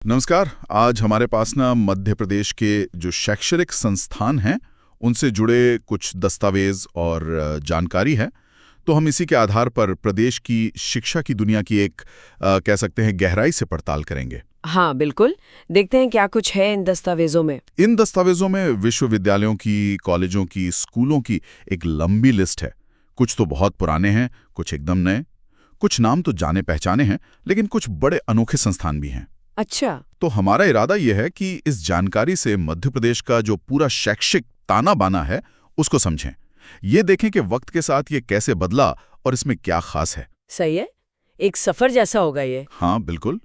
नमस्कार। आज हमारे पास ना मध्य प्रदेश के जो शैक्षणिक संस्थान हैं उनसे जुड़े कुछ दस्तावेज और जानकारी है। तो हम इसी के आधार पर प्रदेश की शिक्षा की दुनिया की एक कह सकते हैं गहराई से पड़ताल करेंगे। हाँ बिल्कुल। देखते हैं क्या कुछ है इन दस्तावेजों में। इन दस्तावेजों में विश्वविद्यालयों की, कॉलेजों की, स्कूलों की एक लंबी लिस्ट है। कुछ तो बहुत पुराने हैं, कुछ एकदम नए, कुछ नाम तो जाने पहचाने हैं, लेकिन कुछ बड़े अनोखे संस्थान भी हैं। अच्छा। तो हमारा इरादा यह है कि इस जानकारी से मध्य प्रदेश का जो पूरा शैक्षिक ताना बाना है उसको समझें। ये देखें कि वक्त के साथ ये कैसे बदला और इसमें क्या खास है। सही है, एक सफर जैसा होगा ये। हाँ बिल्कुल।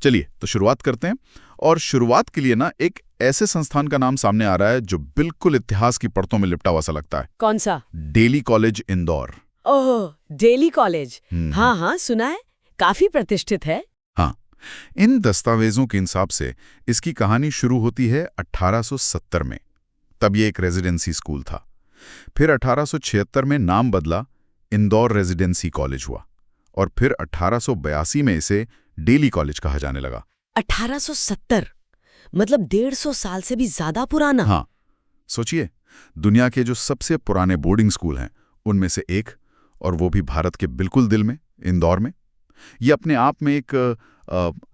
चलिए तो शुरुआत करते हैं। और शुरुआत के लिए ना एक ऐसे संस्थान का नाम सामने आ रहा है जो बिल्कुल इतिहास की परतों में लिपटा हुआ सा लगता है। कौन सा? Daly college Indore. Oh, Daly college. हाँ हाँ, सुना है, काफी प्रतिष्ठित है। हाँ, इन दस्तावेजों के हिसाब से इसकी कहानी शुरू होती है 1870 में। तब ये एक रेजिडेंसी स्कूल था। फिर 1876 में नाम बदला, इंदौर रेजिडेंसी कॉलेज हुआ। और फिर 1882 में इसे डेली कॉलेज कहा जाने लगा। 1870 मतलब 150 साल से भी ज्यादा पुराना। हाँ, सोचिए, दुनिया के जो सबसे पुराने बोर्डिंग स्कूल हैं उनमें से एक, और वो भी भारत के बिल्कुल दिल में, इंदौर में। ये अपने आप में एक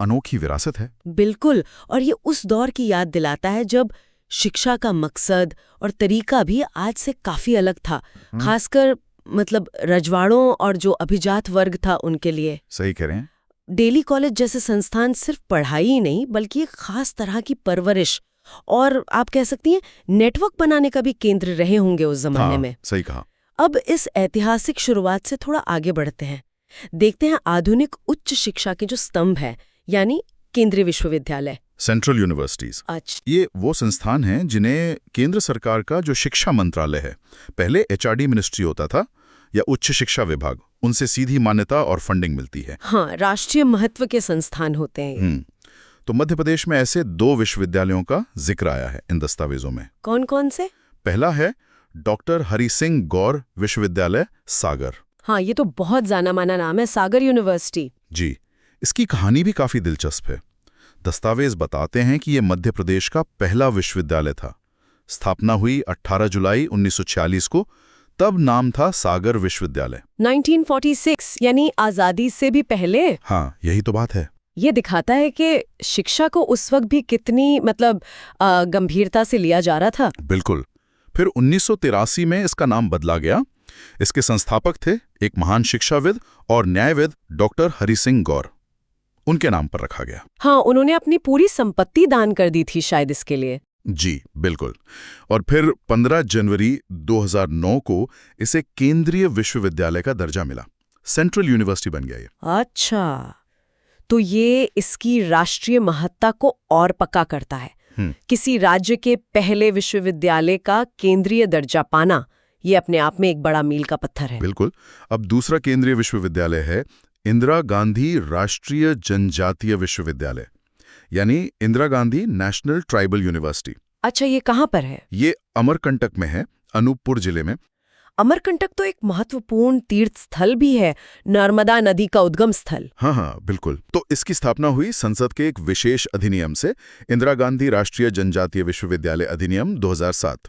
अनोखी विरासत है। बिल्कुल, और ये उस दौर की याद दिलाता है जब शिक्षा का मकसद और तरीका भी आज से काफी अलग था, खासकर मतलब रजवाड़ों और जो अभिजात वर्ग था उनके लिए। सही कह रहे हैं। डेली कॉलेज जैसे संस्थान सिर्फ पढ़ाई ही नहीं बल्कि एक खास तरह की परवरिश और आप कह सकती हैं नेटवर्क बनाने का भी केंद्र रहे होंगे उस जमाने में। सही कहा। अब इस ऐतिहासिक शुरुआत से थोड़ा आगे बढ़ते हैं, देखते हैं आधुनिक उच्च शिक्षा के जो स्तंभ है, यानी केंद्रीय विश्वविद्यालय, सेंट्रल यूनिवर्सिटीज। अच्छा, ये वो संस्थान हैं जिन्हें केंद्र सरकार का जो शिक्षा मंत्रालय है, पहले एचआरडी मिनिस्ट्री होता था, या उच्च शिक्षा विभाग, उनसे सीधी मान्यता और फंडिंग मिलती है। हाँ, राष्ट्रीय महत्व के संस्थान होते हैं। तो मध्य प्रदेश में ऐसे 2 विश्वविद्यालयों का जिक्र आया है इन दस्तावेजों में। कौन कौन से? पहला है डॉक्टर हरि सिंह गौर विश्वविद्यालय, सागर। हाँ, ये तो बहुत जाना माना नाम है, सागर यूनिवर्सिटी। जी, इसकी कहानी भी काफी दिलचस्प है। दस्तावेज बताते हैं कि यह मध्य प्रदेश का पहला विश्वविद्यालय था। स्थापना हुई 18 जुलाई 1946 को। तब नाम था सागर विश्वविद्यालय। 1946 यानी आजादी से भी पहले। हाँ, यही तो बात है। ये दिखाता है कि शिक्षा को उस वक्त भी कितनी गंभीरता से लिया जा रहा था। बिल्कुल। फिर 1983 में इसका नाम बदला गया। इसके संस्थापक थे एक महान शिक्षाविद और न्यायविद डॉक्टर हरि सिंह गौर। उनके नाम पर रखा गया। हाँ, उन्होंने अपनी पूरी संपत्ति दान कर दी थी शायद इसके लिए। जी बिल्कुल। और फिर 15 जनवरी 2009 को इसे केंद्रीय विश्वविद्यालय का दर्जा मिला। सेंट्रल यूनिवर्सिटी बन गया ये। अच्छा, तो ये इसकी राष्ट्रीय महत्ता को और पक्का करता है। किसी राज्य के पहले विश्वविद्यालय का केंद्रीय दर्जा पाना, ये अपने आप में एक बड़ा मील का पत्थर है। बिल्कुल। अब दूसरा केंद्रीय विश्वविद्यालय है इंदिरा गांधी राष्ट्रीय जनजातीय विश्वविद्यालय, यानी Indira Gandhi national tribal university. अच्छा, ये कहाँ पर है? ये अमरकंटक में है, अनूपपुर जिले में। अमरकंटक तो एक महत्वपूर्ण तीर्थ स्थल भी है, नर्मदा नदी का उद्गम स्थल। हाँ, बिल्कुल। तो इसकी स्थापना हुई संसद के एक विशेष अधिनियम से, इंदिरा गांधी राष्ट्रीय जनजातीय विश्वविद्यालय अधिनियम 2007,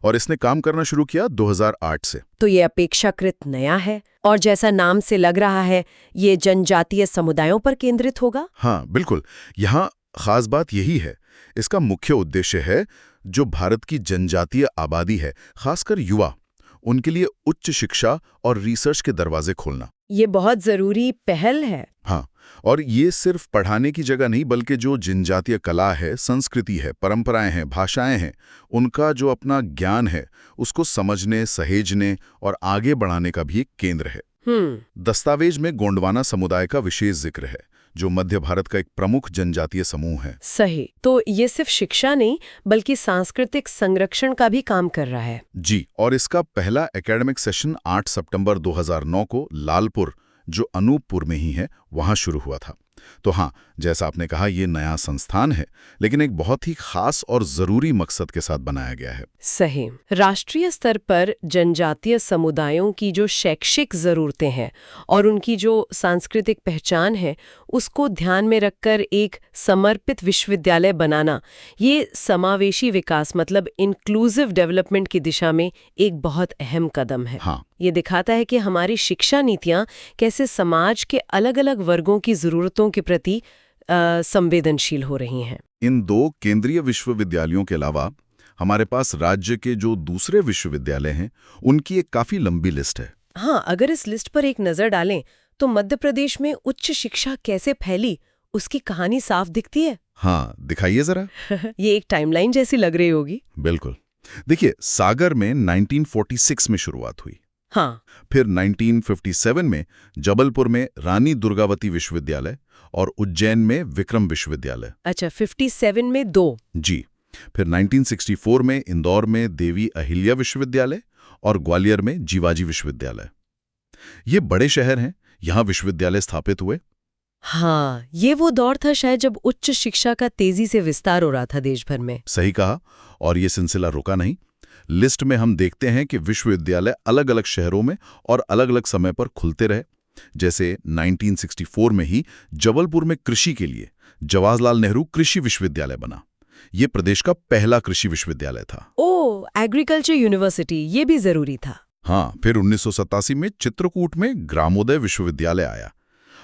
और इसने काम करना शुरू किया 2008 से। तो ये अपेक्षाकृत नया है और जैसा नाम से लग रहा है ये जनजातीय समुदायों पर केंद्रित होगा। हाँ बिल्कुल। यहाँ खास बात यही है, इसका मुख्य उद्देश्य है जो भारत की जनजातीय आबादी है, खासकर युवा, उनके लिए उच्च शिक्षा और रिसर्च के दरवाजे खोलना। ये बहुत जरूरी पहल है। हाँ, और ये सिर्फ पढ़ाने की जगह नहीं, बल्कि जो जनजातीय कला है, संस्कृति है, परंपराएं हैं, भाषाएं हैं, उनका जो अपना ज्ञान है उसको समझने, सहेजने और आगे बढ़ाने का भी एक केंद्र है। दस्तावेज में गोंडवाना समुदाय का विशेष जिक्र है, जो मध्य भारत का एक प्रमुख जनजातीय समूह है। सही। तो ये सिर्फ शिक्षा नहीं बल्कि सांस्कृतिक संरक्षण का भी काम कर रहा है। जी, और इसका पहला एकेडमिक सेशन 8 सितंबर 2009 को लालपुर, जो अनूपपुर में ही है, वहां शुरू हुआ था। तो हाँ, जैसा आपने कहा, ये नया संस्थान है, लेकिन एक बहुत ही खास और जरूरी मकसद के साथ बनाया गया है। सही। राष्ट्रीय स्तर पर जनजातीय समुदायों की जो शैक्षिक ज़रूरतें हैं और उनकी जो सांस्कृतिक पहचान है, उसको ध्यान में रखकर एक समर्पित विश्वविद्यालय बनाना, ये समावेशी विकास मतलब इंक्लूसिव डेवलपमेंट की दिशा में एक बहुत अहम कदम है। हाँ। ये दिखाता है कि हमारी शिक्षा नीतियाँ कैसे समाज के अलग-अलग वर्गों की ज़रूरतों के प्रति संवेदनशील हो रही हैं। इन 2 केंद्रीय विश्वविद्यालयों के अलावा हमारे पास राज्य के जो दूसरे विश्वविद्यालय हैं, उनकी एक काफी लंबी लिस्ट है। हाँ, अगर इस लिस्ट पर एक नज़र डालें तो मध्य प्रदेश में उच्च शिक्षा कैसे फैली, उसकी कहानी साफ दिखती है। हाँ, दिखाइए जरा। ये एक टाइमलाइन जैसी लग रही होगी। बिल्कुल। देखिए, सागर में 1946 में शुरुआत हुई। हाँ। फिर 1957 में जबलपुर में रानी दुर्गावती विश्वविद्यालय और उज्जैन में विक्रम विश्वविद्यालय। अच्छा, 57 में 2। जी। फिर 1964 में इंदौर में देवी अहिल्या विश्वविद्यालय और ग्वालियर में जीवाजी विश्वविद्यालय। ये बड़े शहर हैं, यहाँ विश्वविद्यालय स्थापित हुए। हाँ, ये वो दौर था शायद जब उच्च शिक्षा का तेजी से विस्तार हो रहा था देश भर में। सही कहा, और ये सिलसिला रुका नहीं। लिस्ट में हम देखते हैं कि विश्वविद्यालय अलग अलग शहरों में और अलग अलग समय पर खुलते रहे। जैसे 1964 में ही जबलपुर में कृषि के लिए जवाहरलाल नेहरू कृषि विश्वविद्यालय बना। ये प्रदेश का पहला कृषि विश्वविद्यालय था। ओह, एग्रीकल्चर यूनिवर्सिटी, ये भी जरूरी था। हाँ, फिर 1987 में चित्रकूट में ग्रामोदय विश्वविद्यालय आया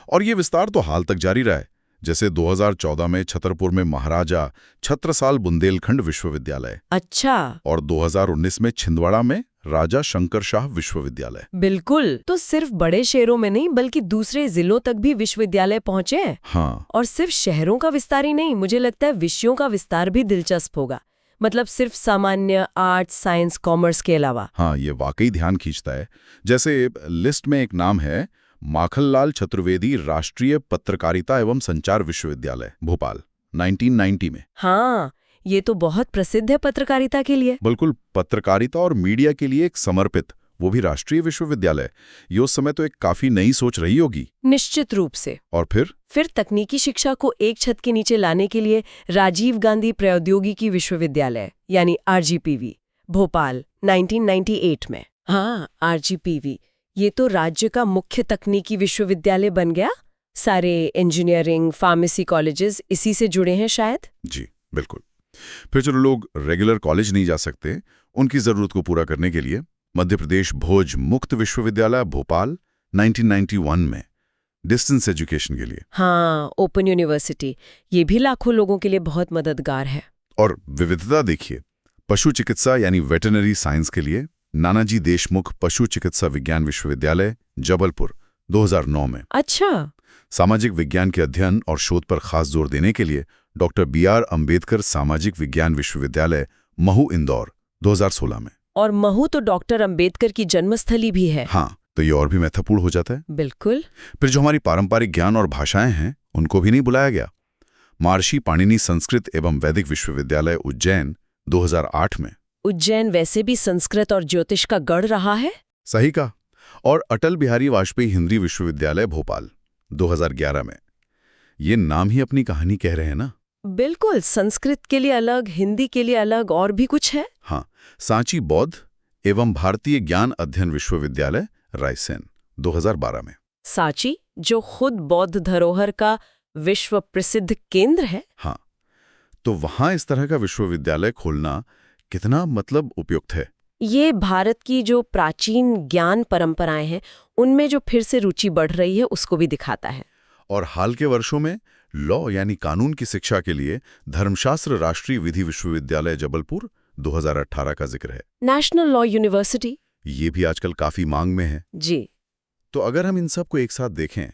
और ये विस्तार तो हाल तक जारी रहा है। जैसे 2014 में छतरपुर में महाराजा छत्रसाल बुंदेलखंड विश्वविद्यालय। अच्छा। और 2019 में छिंदवाड़ा में राजा शंकर शाह विश्वविद्यालय। बिल्कुल, तो सिर्फ बड़े शहरों में नहीं बल्कि दूसरे जिलों तक भी विश्वविद्यालय पहुंचे हैं। हाँ। और सिर्फ शहरों का विस्तार ही नहीं, मुझे लगता है विषयों का विस्तार भी दिलचस्प होगा। मतलब सिर्फ सामान्य आर्ट्स, साइंस, कॉमर्स के अलावा। हाँ, ये वाकई ध्यान खींचता है। जैसे लिस्ट में एक नाम है माखनलाल चतुर्वेदी राष्ट्रीय पत्रकारिता एवं संचार विश्वविद्यालय, भोपाल, 1990 में। हाँ, ये तो बहुत प्रसिद्ध है पत्रकारिता के लिए। बिल्कुल, पत्रकारिता और मीडिया के लिए एक समर्पित, वो भी राष्ट्रीय विश्वविद्यालय। ये उस समय तो एक काफी नई सोच रही होगी। निश्चित रूप से। और फिर तकनीकी शिक्षा को एक छत के नीचे लाने के लिए राजीव गांधी प्रौद्योगिकी विश्वविद्यालय यानी RGPV, भोपाल, 1998 में। हाँ, RGPV, ये तो राज्य का मुख्य तकनीकी विश्वविद्यालय बन गया। सारे इंजीनियरिंग, फार्मेसी कॉलेजेस इसी से जुड़े हैं शायद। जी बिल्कुल। फिर जो लोग रेगुलर कॉलेज नहीं जा सकते, उनकी जरूरत को पूरा करने के लिए मध्य प्रदेश भोज मुक्त विश्वविद्यालय, भोपाल, 1991 में, डिस्टेंस एजुकेशन के लिए। हाँ, ओपन यूनिवर्सिटी, ये भी लाखों लोगों के लिए बहुत मददगार है। और विविधता देखिए, पशु चिकित्सा यानी वेटरनरी साइंस के लिए नानाजी देशमुख पशु चिकित्सा विज्ञान विश्वविद्यालय, जबलपुर, 2009 में। अच्छा। सामाजिक विज्ञान के अध्ययन और शोध पर खास जोर देने के लिए डॉक्टर BR अम्बेडकर सामाजिक विज्ञान विश्वविद्यालय, महू, इंदौर, 2016 में। और महू तो डॉक्टर अम्बेडकर की जन्मस्थली भी है। हाँ, तो ये और भी महत्वपूर्ण हो जाता है। बिल्कुल। फिर जो हमारी पारंपरिक ज्ञान और भाषाएं हैं, उनको भी नहीं बुलाया गया। महर्षि पाणिनि संस्कृत एवं वैदिक विश्वविद्यालय, उज्जैन, 2008 में। उज्जैन वैसे भी संस्कृत और ज्योतिष का गढ़ रहा है। सही कहा। और अटल बिहारी वाजपेयी हिंदी विश्वविद्यालय, भोपाल, 2011 में। ये नाम ही अपनी कहानी कह रहे हैं ना। बिल्कुल, संस्कृत के लिए अलग, हिंदी के लिए अलग, और भी कुछ है। हाँ, सांची बौद्ध एवं भारतीय ज्ञान अध्ययन विश्वविद्यालय, रायसेन, 2012 में। सांची, जो खुद बौद्ध धरोहर का विश्व प्रसिद्ध केंद्र है। हाँ, तो वहां इस तरह का विश्वविद्यालय खोलना कितना उपयुक्त है। ये भारत की जो प्राचीन ज्ञान परंपराएं हैं, उनमें जो फिर से रुचि बढ़ रही है, उसको भी दिखाता है। और हाल के वर्षों में लॉ यानी कानून की शिक्षा के लिए धर्मशास्त्र राष्ट्रीय विधि विश्वविद्यालय, जबलपुर, 2018 का जिक्र है। नेशनल लॉ यूनिवर्सिटी, ये भी आजकल काफी मांग में है। जी। तो अगर हम इन सब को एक साथ देखें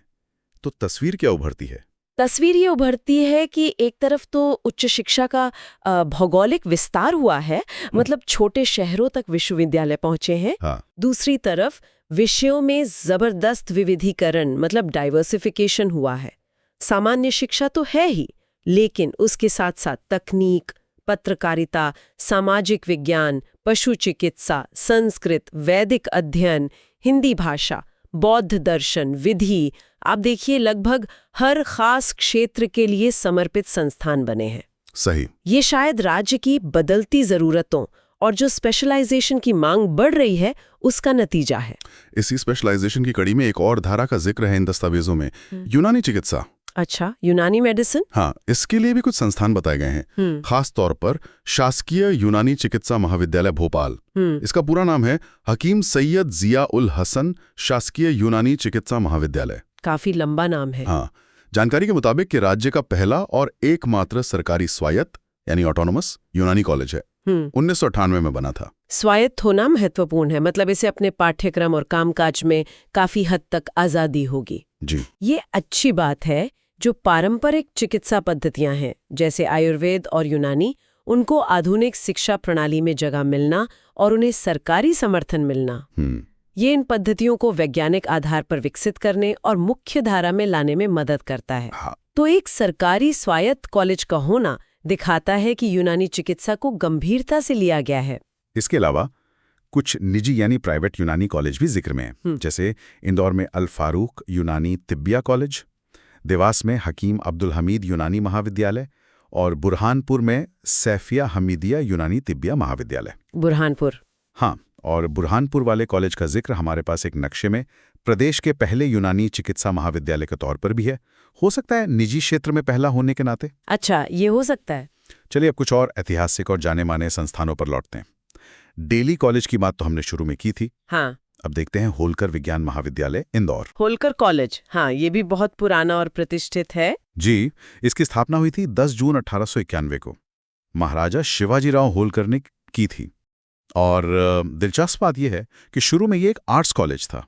तो तस्वीर क्या उभरती है? तस्वीर ये उभरती है कि एक तरफ तो उच्च शिक्षा का भौगोलिक विस्तार हुआ है, मतलब छोटे शहरों तक विश्वविद्यालय पहुंचे हैं। हाँ। दूसरी तरफ विषयों में जबरदस्त विविधीकरण, मतलब डाइवर्सिफिकेशन हुआ है। सामान्य शिक्षा तो है ही, लेकिन उसके साथ साथ तकनीक, पत्रकारिता, सामाजिक विज्ञान, पशु चिकित्सा, संस्कृत, वैदिक अध्ययन, हिंदी भाषा, बौद्ध दर्शन, विधि, आप देखिए लगभग हर खास क्षेत्र के लिए समर्पित संस्थान बने हैं। सही। ये शायद राज्य की बदलती जरूरतों और जो स्पेशलाइजेशन की मांग बढ़ रही है उसका नतीजा है। इसी स्पेशलाइजेशन की कड़ी में एक और धारा का जिक्र है इन दस्तावेजों में, यूनानी चिकित्सा। अच्छा, यूनानी मेडिसिन? हाँ, इसके लिए भी कुछ संस्थान बताए गए हैं, खास तौर पर शासकीय यूनानी चिकित्सा महाविद्यालय भोपाल। इसका पूरा नाम है हकीम सैयद जिया उल हसन शासकीय यूनानी चिकित्सा महाविद्यालय। काफी लंबा नाम है। हाँ, जानकारी के मुताबिक कि राज्य का पहला और एकमात्र सरकारी स्वायत्त यानी ऑटोनोमस यूनानी कॉलेज है। 1998 में बना था। स्वायत्त होना महत्वपूर्ण है, मतलब इसे अपने पाठ्यक्रम और कामकाज में काफी हद तक आजादी होगी। जी, ये अच्छी बात है। जो पारंपरिक चिकित्सा पद्धतियां हैं जैसे आयुर्वेद और यूनानी, उनको आधुनिक शिक्षा प्रणाली में जगह मिलना और उन्हें सरकारी समर्थन मिलना, ये इन पद्धतियों को वैज्ञानिक आधार पर विकसित करने और मुख्य धारा में लाने में मदद करता है। हाँ। तो एक सरकारी स्वायत्त कॉलेज का होना दिखाता है कि यूनानी चिकित्सा को गंभीरता से लिया गया है। इसके अलावा कुछ निजी यानी प्राइवेट यूनानी कॉलेज भी जिक्र में हैं, जैसे इंदौर में अल फारूक यूनानी तिब्बिया कॉलेज, देवास में हकीम अब्दुल हमीद यूनानी महाविद्यालय और बुरहानपुर में सैफिया हमीदिया यूनानी तिब्बिया महाविद्यालय। बुरहानपुर? हाँ, और बुरहानपुर वाले कॉलेज का जिक्र हमारे पास एक नक्शे में प्रदेश के पहले यूनानी चिकित्सा महाविद्यालय के तौर पर भी है। हो सकता है निजी क्षेत्र में पहला होने के नाते। अच्छा, ये हो सकता है। चलिए अब कुछ और ऐतिहासिक और जाने माने संस्थानों पर लौटते हैं। डेली कॉलेज की बात तो हमने शुरू में की थी। हाँ। अब देखते हैं होलकर विज्ञान महाविद्यालय इंदौर। होलकर कॉलेज, हाँ, ये भी बहुत पुराना और प्रतिष्ठित है। जी, इसकी स्थापना हुई थी 10 जून 1891 को। महाराजा शिवाजीराव होलकर ने की थी। और दिलचस्प बात यह है कि शुरू में ये एक आर्ट्स कॉलेज था,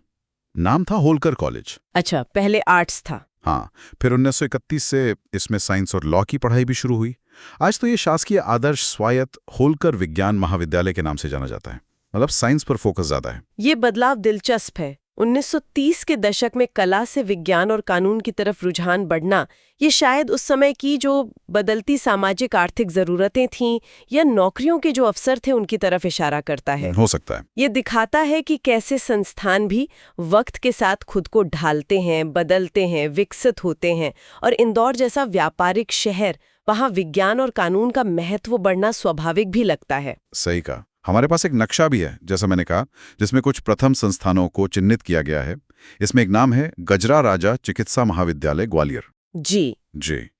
नाम था होलकर कॉलेज। अच्छा, पहले आर्ट्स था। हाँ, फिर 1931 से इसमें साइंस और लॉ की पढ़ाई भी शुरू हुई। आज तो ये शासकीय आदर्श स्वायत्त होलकर विज्ञान महाविद्यालय के नाम से जाना जाता है, मतलब साइंस पर फोकस ज्यादा है। ये बदलाव दिलचस्प है। 1930 के दशक में कला से विज्ञान और कानून की तरफ रुझान बढ़ना, ये शायद उस समय की जो बदलती सामाजिक आर्थिक जरूरतें थीं या नौकरियों के जो अवसर थे उनकी तरफ इशारा करता है। हो सकता है। ये दिखाता है कि कैसे संस्थान भी वक्त के साथ खुद को ढालते हैं, बदलते हैं, विकसित होते हैं। और इंदौर जैसा व्यापारिक शहर, वहाँ विज्ञान और कानून का महत्व बढ़ना स्वाभाविक भी लगता है। सही कहा। हमारे पास एक नक्शा भी है, जैसा मैंने कहा, जिसमें कुछ प्रथम संस्थानों को चिन्हित किया गया है। इसमें एक नाम है गजरा राजा चिकित्सा महाविद्यालय ग्वालियर। जी,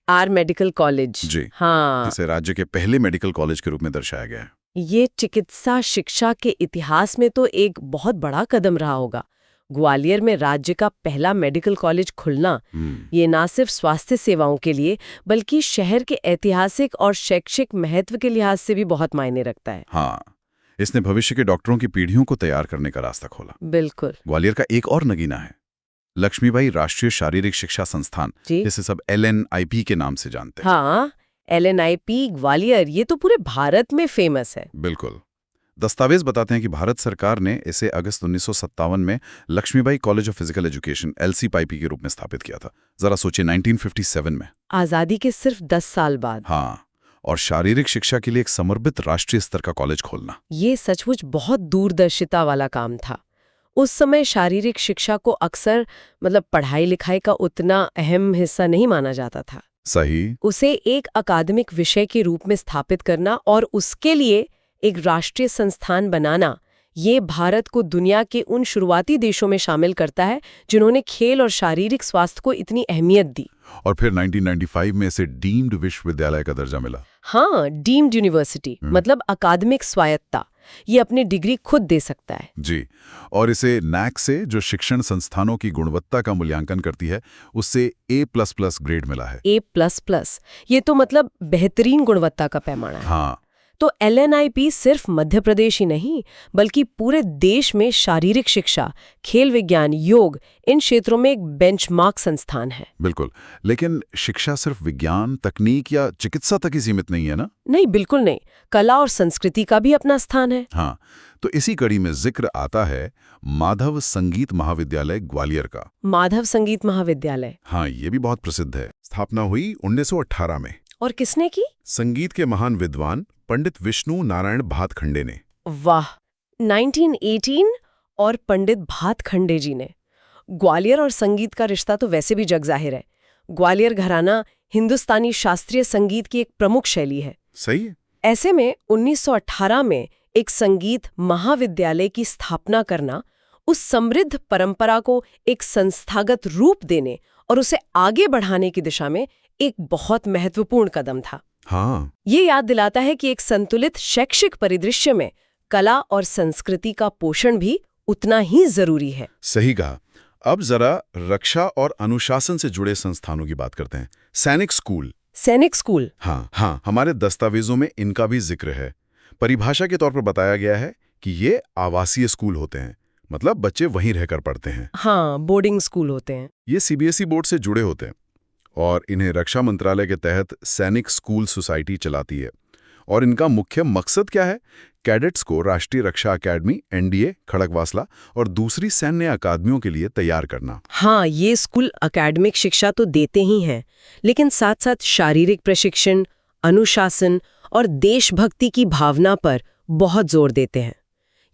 आर मेडिकल कॉलेज। जी, हाँ, इसे राज्य के पहले मेडिकल कॉलेज के रूप में दर्शाया गया है। ये चिकित्सा शिक्षा के इतिहास में तो एक बहुत बड़ा कदम रहा होगा। ग्वालियर में राज्य का पहला मेडिकल कॉलेज खुलना, ये ना सिर्फ स्वास्थ्य सेवाओं के लिए बल्कि शहर के ऐतिहासिक और शैक्षिक महत्व के लिहाज से भी बहुत मायने रखता है। हाँ, इसने भविष्य के डॉक्टरों की पीढ़ियों को तैयार करने का रास्ता खोला। बिल्कुल। ग्वालियर का एक और नगीना है लक्ष्मीबाई राष्ट्रीय शारीरिक शिक्षा संस्थान, जिसे सब LNIP के नाम से जानते हैं। हाँ, LNIP ग्वालियर, ये तो पूरे भारत में फेमस है। बिल्कुल। दस्तावेज बताते हैं कि भारत सरकार ने इसे अगस्त 1957 में Lakshmibai college of physical education LCPIP के रूप में स्थापित किया था। जरा सोचिए, 1957 में, आजादी के सिर्फ 10 साल बाद। हाँ, और शारीरिक शिक्षा के लिए एक समर्पित राष्ट्रीय स्तर का कॉलेज खोलना, ये सचमुच बहुत दूरदर्शिता वाला काम था। उस समय शारीरिक शिक्षा को अक्सर पढ़ाई लिखाई का उतना अहम हिस्सा नहीं माना जाता था। सही। उसे एक अकादमिक विषय के रूप में स्थापित करना और उसके लिए एक राष्ट्रीय संस्थान बनाना, ये भारत को दुनिया के उन शुरुआती देशों में शामिल करता है जिन्होंने खेल और शारीरिक स्वास्थ्य को इतनी अहमियत दी। और फिर 1995 में इसे डीम्ड विश्वविद्यालय का दर्जा मिला। हाँ, डीम्ड यूनिवर्सिटी, मतलब अकादमिक स्वायत्तता। ये अपनी डिग्री खुद दे सकता है। जी, और इसे NAAC से, जो शिक्षण संस्थानों की गुणवत्ता का मूल्यांकन करती है, उससे A++ ग्रेड मिला है। A++, ये तो बेहतरीन गुणवत्ता का पैमाना है। हाँ, तो LNIP सिर्फ मध्य प्रदेश ही नहीं बल्कि पूरे देश में शारीरिक शिक्षा, खेल विज्ञान, योग, इन क्षेत्रों में एक बेंचमार्क संस्थान है। बिल्कुल। लेकिन शिक्षा सिर्फ विज्ञान, तकनीक या चिकित्सा तक ही सीमित नहीं है ना? नहीं, बिल्कुल नहीं। कला और संस्कृति का भी अपना स्थान है। हाँ, तो इसी कड़ी में जिक्र आता है माधव संगीत महाविद्यालय ग्वालियर का। माधव संगीत महाविद्यालय, हाँ, ये भी बहुत प्रसिद्ध है। स्थापना हुई 1918 में। और किसने की? संगीत के महान विद्वान पंडित विष्णु नारायण भातखंडे ने। वाह, 1918 और पंडित भातखंडे जी ने। ग्वालियर और संगीत का रिश्ता तो वैसे भी जग जाहिर है। ग्वालियर घराना हिंदुस्तानी शास्त्रीय संगीत की एक प्रमुख शैली है। सही है। ऐसे में 1918 में एक संगीत महाविद्यालय की स्थापना करना उस समृद्ध परंपरा को एक संस्थागत रूप देने और उसे आगे बढ़ाने की दिशा में एक बहुत महत्वपूर्ण कदम था। हाँ, ये याद दिलाता है कि एक संतुलित शैक्षिक परिदृश्य में कला और संस्कृति का पोषण भी उतना ही जरूरी है। सही कहा। अब जरा रक्षा और अनुशासन से जुड़े संस्थानों की बात करते हैं। सैनिक स्कूल। सैनिक स्कूल। हाँ, हमारे दस्तावेजों में इनका भी जिक्र है। परिभाषा के तौर पर बताया गया है कि ये आवासीय स्कूल होते हैं, मतलब बच्चे वहीं रहकर पढ़ते हैं। हाँ, बोर्डिंग स्कूल होते हैं। ये सीबीएसई बोर्ड से जुड़े होते हैं और इन्हें रक्षा मंत्रालय के तहत सैनिक स्कूल सोसाइटी चलाती है। और इनका मुख्य मकसद क्या है? कैडेट्स को राष्ट्रीय रक्षा अकादमी, एनडीए, खड़गवासला और दूसरी सैन्य अकादमियों के लिए तैयार करना। हाँ, ये स्कूल अकेडमिक शिक्षा तो देते ही हैं, लेकिन साथ साथ शारीरिक प्रशिक्षण, अनुशासन और देशभक्ति की भावना पर बहुत जोर देते हैं।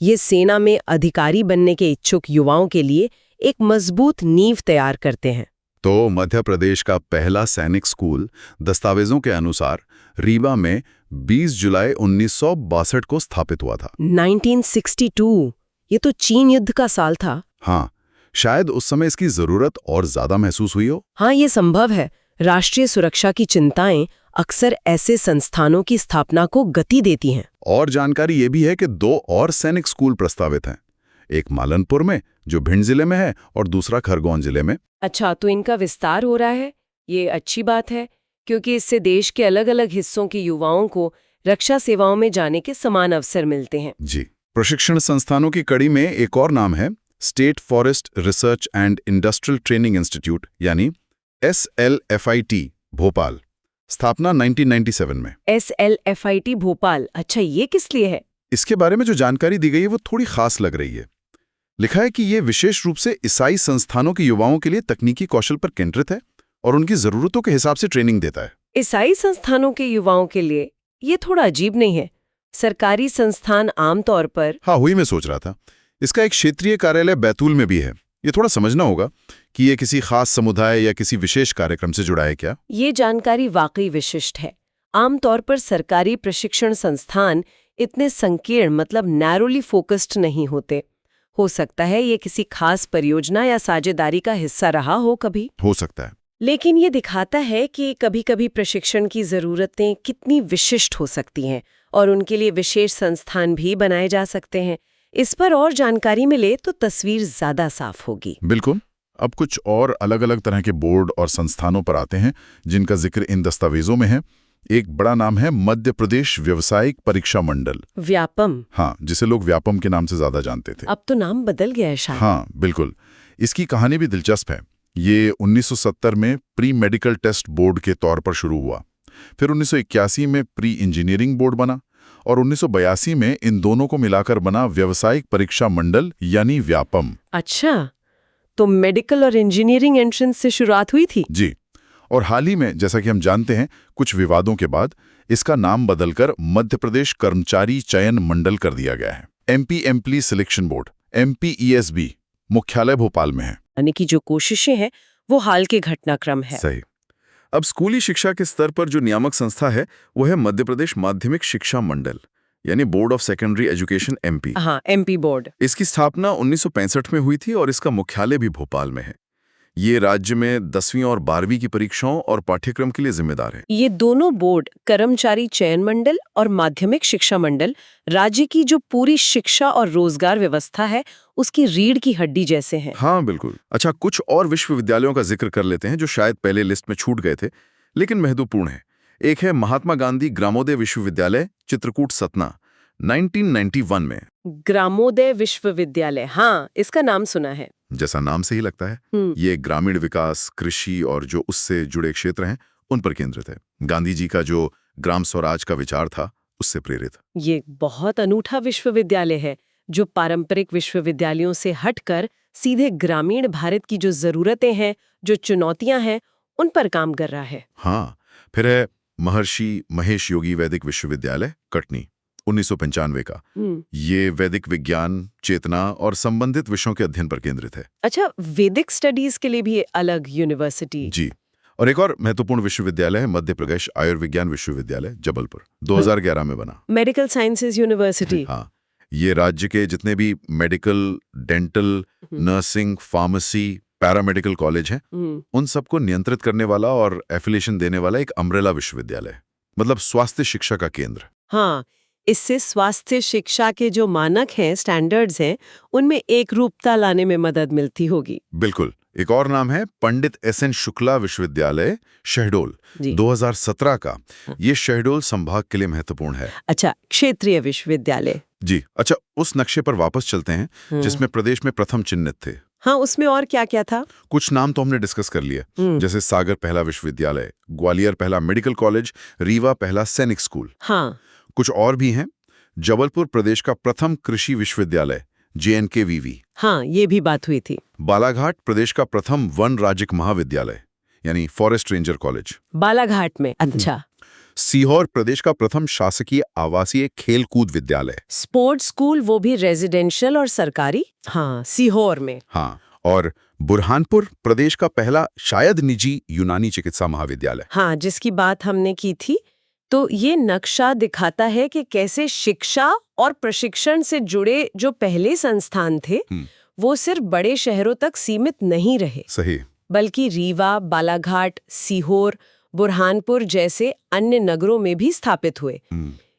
ये सेना में अधिकारी बनने के इच्छुक युवाओं के लिए एक मजबूत नींव तैयार करते हैं। तो मध्य प्रदेश का पहला सैनिक स्कूल दस्तावेजों के अनुसार रीवा में 20 जुलाई 1962 को स्थापित हुआ था। 1962, ये तो चीन युद्ध का साल था। हाँ, शायद उस समय इसकी जरूरत और ज्यादा महसूस हुई हो। हाँ, ये संभव है। राष्ट्रीय सुरक्षा की चिंताएं अक्सर ऐसे संस्थानों की स्थापना को गति देती हैं। और जानकारी ये भी है कि 2 और सैनिक स्कूल प्रस्तावित हैं, एक मालनपुर में जो भिंड जिले में है और दूसरा खरगोन जिले में। अच्छा, तो इनका विस्तार हो रहा है। ये अच्छी बात है, क्योंकि इससे देश के अलग अलग हिस्सों के युवाओं को रक्षा सेवाओं में जाने के समान अवसर मिलते हैं। जी। प्रशिक्षण संस्थानों की कड़ी में एक और नाम है state forest research and industrial training institute, यानी SLFIT भोपाल। स्थापना 1997 में। SLFIT भोपाल। अच्छा, ये किस लिए है? इसके बारे में जो जानकारी दी गई है वो थोड़ी खास लग रही है। लिखा है कि ये विशेष रूप से ईसाई संस्थानों के युवाओं के लिए तकनीकी कौशल पर केंद्रित है और उनकी जरूरतों के हिसाब से ट्रेनिंग देता है। ईसाई संस्थानों के युवाओं के लिए ये थोड़ा अजीब नहीं है? सरकारी संस्थान आमतौर पर। हाँ, वही मैं सोच रहा था। इसका एक क्षेत्रीय कार्यालय बैतूल में भी है। ये थोड़ा समझना होगा कि ये किसी खास समुदाय या किसी विशेष कार्यक्रम से जुड़ा है क्या। ये जानकारी वाकई विशिष्ट है। आमतौर पर सरकारी प्रशिक्षण संस्थान इतने संकीर्ण, मतलब नैरोली फोकस्ड नहीं होते। हो सकता है ये किसी खास परियोजना या साझेदारी का हिस्सा रहा हो कभी। हो सकता है। लेकिन ये दिखाता है कि कभी-कभी प्रशिक्षण की ज़रूरतें कितनी विशिष्ट हो सकती हैं और उनके लिए विशेष संस्थान भी बनाए जा सकते हैं। इस पर और जानकारी मिले तो तस्वीर ज़्यादा साफ होगी। बिल्कुल। अब कुछ और अलग अलग तरह के बोर्ड और संस्थानों पर आते हैं जिनका जिक्र इन दस्तावेजों में है। एक बड़ा नाम है मध्य प्रदेश व्यावसायिक परीक्षा मंडल, व्यापम। हाँ, जिसे लोग व्यापम के नाम से ज्यादा जानते थे। अब तो नाम बदल गया है शायद। हाँ, बिल्कुल। इसकी कहानी भी दिलचस्प है। ये 1970 में प्री मेडिकल टेस्ट बोर्ड के तौर पर शुरू हुआ, फिर 1981 में प्री इंजीनियरिंग बोर्ड बना और 1982 में इन दोनों को मिलाकर बना व्यावसायिक परीक्षा मंडल, यानी व्यापम। अच्छा, तो मेडिकल और इंजीनियरिंग एंट्रेंस से शुरुआत हुई थी। जी। और हाल ही में, जैसा कि हम जानते हैं, कुछ विवादों के बाद इसका नाम बदलकर मध्य प्रदेश कर्मचारी चयन मंडल कर दिया गया है। MP एम्प्ली सिलेक्शन बोर्ड, MPESB, मुख्यालय भोपाल में है। यानी कि जो कोशिशें हैं वो हाल के घटनाक्रम है। सही। अब स्कूली शिक्षा के स्तर पर जो नियामक संस्था है वो है मध्य प्रदेश माध्यमिक शिक्षा मंडल, यानी board of secondary education, MP। हाँ, MP बोर्ड। इसकी स्थापना 1965 में हुई थी और इसका मुख्यालय भी भोपाल में है। ये राज्य में 10वीं और 12वीं की परीक्षाओं और पाठ्यक्रम के लिए जिम्मेदार है। ये दोनों बोर्ड, कर्मचारी चयन मंडल और माध्यमिक शिक्षा मंडल, राज्य की जो पूरी शिक्षा और रोजगार व्यवस्था है उसकी रीढ़ की हड्डी जैसे हैं। हाँ, बिल्कुल। अच्छा, कुछ और विश्वविद्यालयों का जिक्र कर लेते हैं जो शायद पहले लिस्ट में छूट गए थे लेकिन महत्वपूर्ण है। एक है महात्मा गांधी ग्रामोदय विश्वविद्यालय, चित्रकूट, सतना, 1991 में। ग्रामोदय विश्वविद्यालय, हाँ, इसका नाम सुना है। जैसा नाम से ही लगता है, ये ग्रामीण विकास, कृषि और जो उससे जुड़े क्षेत्र हैं उन पर केंद्रित है। गांधी जी का जो ग्राम स्वराज का विचार था उससे प्रेरित। ये बहुत अनूठा विश्वविद्यालय है जो पारंपरिक विश्वविद्यालयों से हटकर सीधे ग्रामीण भारत की जो जरूरतें हैं, जो चुनौतियां हैं, उन पर काम कर रहा है। हाँ, फिर है महर्षि महेश योगी वैदिक विश्वविद्यालय, कटनी, 1995 का। ये वैदिक विज्ञान, चेतना और संबंधित विषयों के अध्ययन पर केंद्रित है। अच्छा, वैदिक स्टडीज के लिए भी अलग यूनिवर्सिटी? जी। और एक और महत्वपूर्ण विश्वविद्यालय है मध्य प्रदेश आयुर्विज्ञान विश्वविद्यालय, जबलपुर, 2011 में बना। Medical sciences university. हाँ, ये राज्य के जितने भी medical, dental, nursing, pharmacy, paramedical college हैं, उन सबको नियंत्रित करने वाला और एफिलिएशन देने वाला एक अम्ब्रेला विश्वविद्यालय है, मतलब स्वास्थ्य शिक्षा का केंद्र। हाँ, इससे स्वास्थ्य शिक्षा के जो मानक हैं, स्टैंडर्ड्स हैं, उनमें एक रूपता लाने में मदद मिलती होगी। बिल्कुल। एक और नाम है पंडित एस.एन. शुक्ला विश्वविद्यालय, शहडोल, 2017 का। ये शहडोल संभाग के लिए महत्वपूर्ण है। अच्छा, क्षेत्रीय विश्वविद्यालय। जी। अच्छा, उस नक्शे पर वापस चलते हैं जिसमें प्रदेश में प्रथम चिन्हित थे। हाँ, उसमें और क्या क्या था? कुछ नाम तो हमने डिस्कस कर लिए, जैसे सागर पहला विश्वविद्यालय, ग्वालियर पहला मेडिकल कॉलेज, रीवा पहला सैनिक स्कूल। हाँ, कुछ और भी हैं। जबलपुर प्रदेश का प्रथम कृषि विश्वविद्यालय, JNKVV। हाँ, ये भी बात हुई थी। बालाघाट प्रदेश का प्रथम वन राज्यिक महाविद्यालय, यानी फॉरेस्ट रेंजर कॉलेज, बालाघाट में। अच्छा। सीहोर प्रदेश का प्रथम शासकीय आवासीय खेल कूद विद्यालय, स्पोर्ट्स स्कूल, वो भी रेजिडेंशियल और सरकारी। हाँ, सीहोर में। हाँ। और बुरहानपुर प्रदेश का पहला शायद निजी यूनानी चिकित्सा महाविद्यालय। हाँ, जिसकी बात हमने की थी। तो ये नक्शा दिखाता है कि कैसे शिक्षा और प्रशिक्षण से जुड़े जो पहले संस्थान थे, वो सिर्फ बड़े शहरों तक सीमित नहीं रहे। सही। बल्कि रीवा, बालाघाट, सीहोर, बुरहानपुर जैसे अन्य नगरों में भी स्थापित हुए।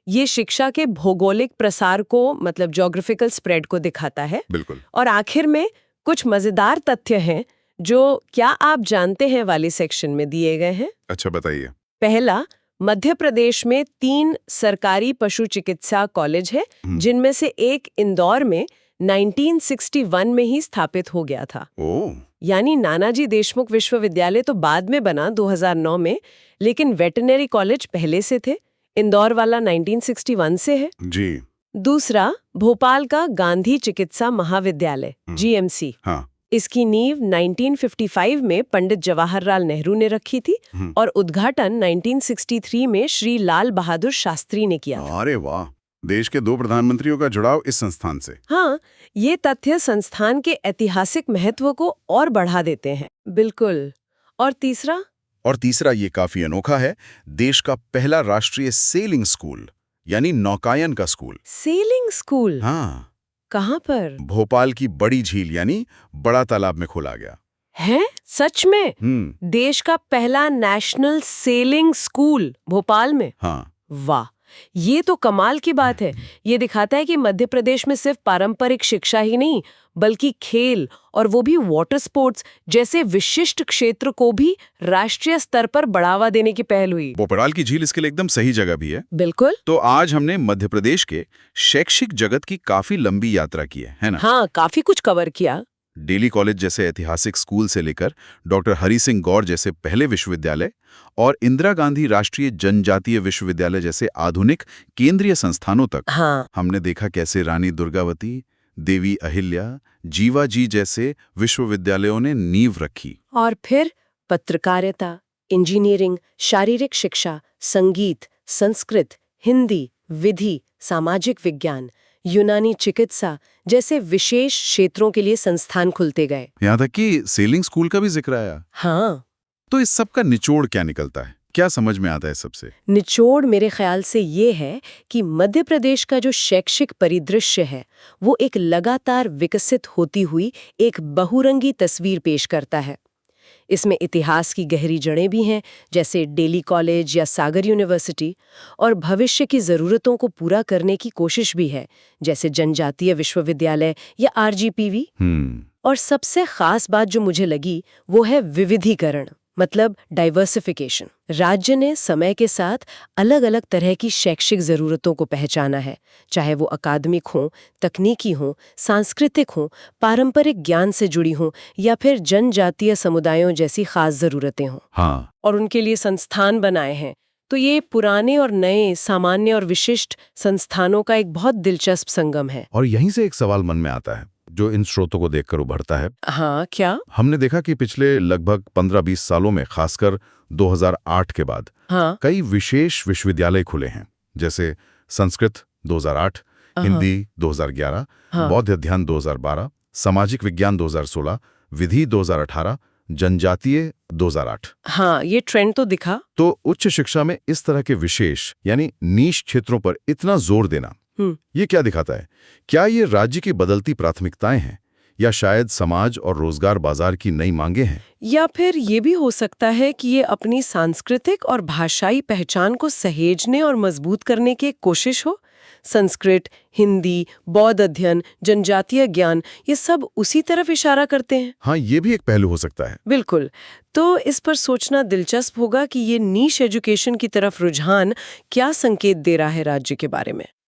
ये शिक्षा के भौगोलिक प्रसार को, मतलब ज्योग्राफिकल स्प्रेड को दिखाता है। बिल्कुल। और आखिर में कुछ मजेदार तथ्य हैं जो क्या आप जानते हैं वाले सेक्शन में दिए गए हैं। अच्छा, बताइए। पहला, मध्य प्रदेश में 3 सरकारी पशु चिकित्सा कॉलेज है, जिनमें से एक इंदौर में 1961 में ही स्थापित हो गया था। यानी नानाजी देशमुख विश्वविद्यालय तो बाद में बना 2009 में, लेकिन वेटरनरी कॉलेज पहले से थे। इंदौर वाला 1961 से है। जी। दूसरा, भोपाल का गांधी चिकित्सा महाविद्यालय, GMC। हाँ। इसकी नींव 1955 में पंडित जवाहरलाल नेहरू ने रखी थी और उद्घाटन 1963 में श्री लाल बहादुर शास्त्री ने किया था। अरे वाह, देश के 2 प्रधानमंत्रियों का जुड़ाव इस संस्थान से। हाँ, ये तथ्य संस्थान के ऐतिहासिक महत्व को और बढ़ा देते हैं। बिल्कुल। और तीसरा ये काफी अनोखा है, देश का पहला राष्ट्रीय सेलिंग स्कूल, यानी नौकायन का स्कूल। Selling school? हाँ। कहाँ पर? भोपाल की बड़ी झील यानी बड़ा तालाब में खोला गया है। सच में? देश का पहला नेशनल सेलिंग स्कूल भोपाल में? हाँ। वाह, ये तो कमाल की बात है। ये दिखाता है कि मध्य प्रदेश में सिर्फ पारंपरिक शिक्षा ही नहीं, बल्कि खेल और वो भी वाटर स्पोर्ट्स जैसे विशिष्ट क्षेत्र को भी राष्ट्रीय स्तर पर बढ़ावा देने की पहल हुई। भोपाल की झील इसके लिए एकदम सही जगह भी है। बिल्कुल। तो आज हमने मध्य प्रदेश के शैक्षिक जगत की काफी लंबी यात्रा की है ना? हाँ, काफी कुछ कवर किया। डेली कॉलेज जैसे ऐतिहासिक स्कूल से लेकर डॉक्टर हरि सिंह गौर जैसे पहले विश्वविद्यालय और इंदिरा गांधी राष्ट्रीय जनजातीय विश्वविद्यालय जैसे आधुनिक केंद्रीय संस्थानों तक। हाँ। हमने देखा कैसे रानी दुर्गावती, देवी अहिल्या, जीवाजी जैसे विश्वविद्यालयों ने नींव रखी। और फिर पत्रकारिता, इंजीनियरिंग, शारीरिक शिक्षा, संगीत, संस्कृत, हिंदी, विधि, सामाजिक विज्ञान, यूनानी चिकित्सा जैसे विशेष क्षेत्रों के लिए संस्थान खुलते गए। यहाँ तक कि सेलिंग स्कूल का भी जिक्र आया। हाँ। तो इस सब का निचोड़ क्या निकलता है? क्या समझ में आता है सबसे? निचोड़ मेरे ख्याल से ये है कि मध्य प्रदेश का जो शैक्षिक परिदृश्य है, वो एक लगातार विकसित होती हुई एक बहुरंगी तस्वीर पेश करता है। इसमें इतिहास की गहरी जड़ें भी हैं, जैसे डेली कॉलेज या सागर यूनिवर्सिटी, और भविष्य की ज़रूरतों को पूरा करने की कोशिश भी है, जैसे जनजातीय विश्वविद्यालय या RGPV। और सबसे खास बात जो मुझे लगी वो है विविधीकरण, मतलब डाइवर्सिफिकेशन। राज्य ने समय के साथ अलग अलग तरह की शैक्षिक ज़रूरतों को पहचाना है, चाहे वो अकादमिक हों, तकनीकी हों, सांस्कृतिक हों, पारंपरिक ज्ञान से जुड़ी हों या फिर जनजातीय समुदायों जैसी खास ज़रूरतें हों। हाँ। और उनके लिए संस्थान बनाए हैं। तो ये पुराने और नए, सामान्य और विशिष्ट संस्थानों का एक बहुत दिलचस्प संगम है। और यहीं से एक सवाल मन में आता है जो इन स्रोतों को देखकर उभरता है। हाँ, क्या? हमने देखा कि पिछले लगभग 15-20 सालों में, खासकर 2008 के बाद, हाँ। कई विशेष विश्वविद्यालय खुले हैं, जैसे संस्कृत 2008, हिंदी 2011, बौद्ध अध्ययन 2012, सामाजिक विज्ञान 2016, विधि 2018, जनजातीय 2008। हाँ, ये ट्रेंड तो दिखा। तो उच्च शिक्षा में इस तरह के विशेष यानी नीश क्षेत्रों पर इतना जोर देना, ये क्या दिखाता है? क्या ये राज्य की बदलती प्राथमिकताएं हैं या शायद समाज और रोजगार बाजार की नई मांगे हैं? या फिर ये भी हो सकता है कि ये अपनी सांस्कृतिक और भाषाई पहचान को सहेजने और मजबूत करने की एक कोशिश हो। संस्कृत, हिंदी, बौद्ध अध्ययन, जनजातीय ज्ञान, ये सब उसी तरफ इशारा करते हैं। हाँ, ये भी एक पहलू हो सकता है। बिल्कुल। तो इस पर सोचना दिलचस्प होगा कि ये नीश एजुकेशन की तरफ रुझान क्या संकेत दे रहा है राज्य के बारे में।